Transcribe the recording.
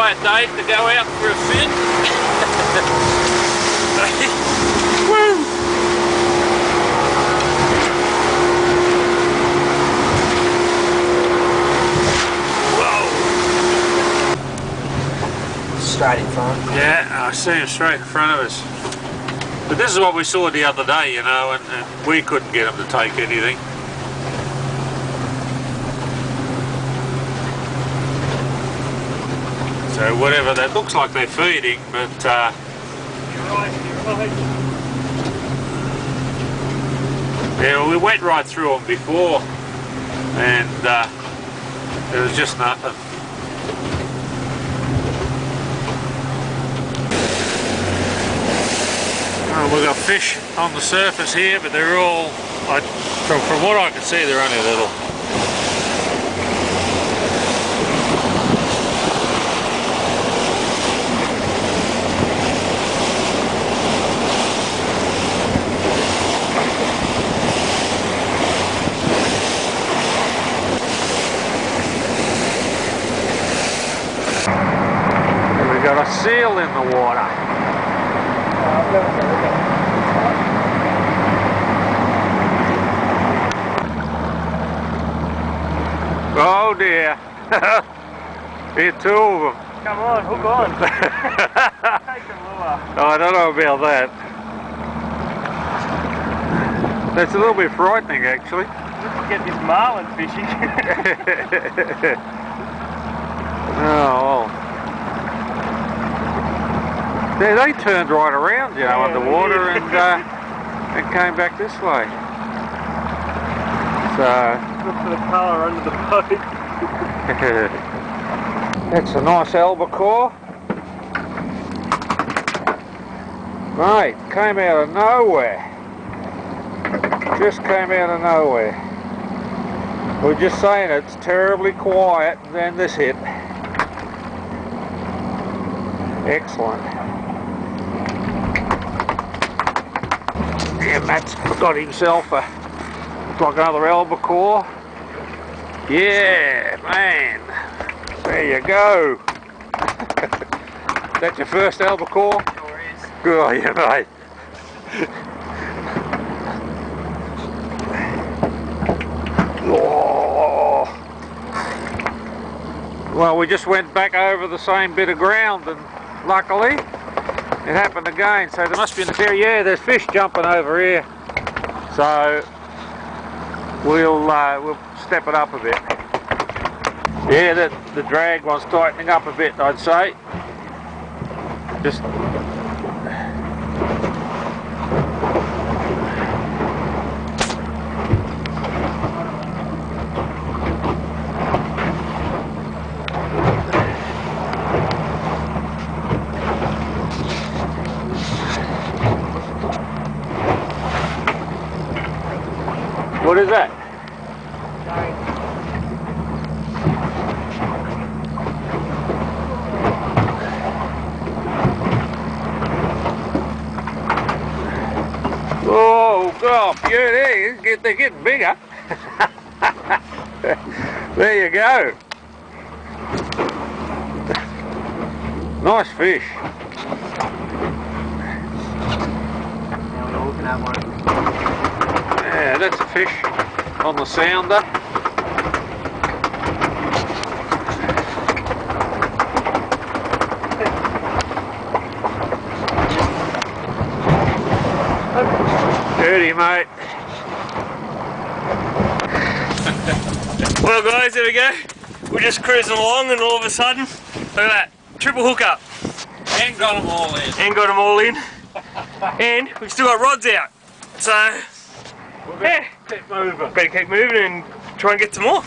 quiet day to go out for a fin. Woo! Straight in front. Yeah, I see him straight in front of us. But this is what we saw the other day, you know, and we couldn't get him to take anything. So whatever, that looks like they're feeding, but You're right. yeah, well, we went right through them before, and there was just nothing. We've got fish on the surface here, but they're all, from what I can see, they're only little. We've got a seal in the water. Oh dear. Here, two of them. Come on, hook on. Take the lure. Oh, I don't know about that. That's a little bit frightening, actually. Let's get this marlin fishing. Oh, well. They turned right around, you know, underwater and came back this way. So look for the colour under the boat. That's a nice albacore. Mate, came out of nowhere. Just came out of nowhere. We were just saying it's terribly quiet, and then this hit. Excellent. Yeah, Matt's got himself a, looks like another albacore. Yeah, man. There you go. That's your first albacore? Sure is. Good on you, mate. Oh. Well, we just went back over the same bit of ground, and luckily it happened again. So there must be in the area. Yeah, there's fish jumping over here. So we'll step it up a bit. Yeah, the drag one's tightening up a bit, I'd say. Just what is that? Oh God, yeah, they're getting bigger. There you go. Nice fish. Now we're looking at one. Yeah, that's a fish on the sounder. Dirty, mate. Well guys, there we go. We're just cruising along and all of a sudden, look at that, triple hookup. And got them all in. And got them all in. And we've still got rods out. So, Yeah. Keep moving. better keep moving and try and get some more.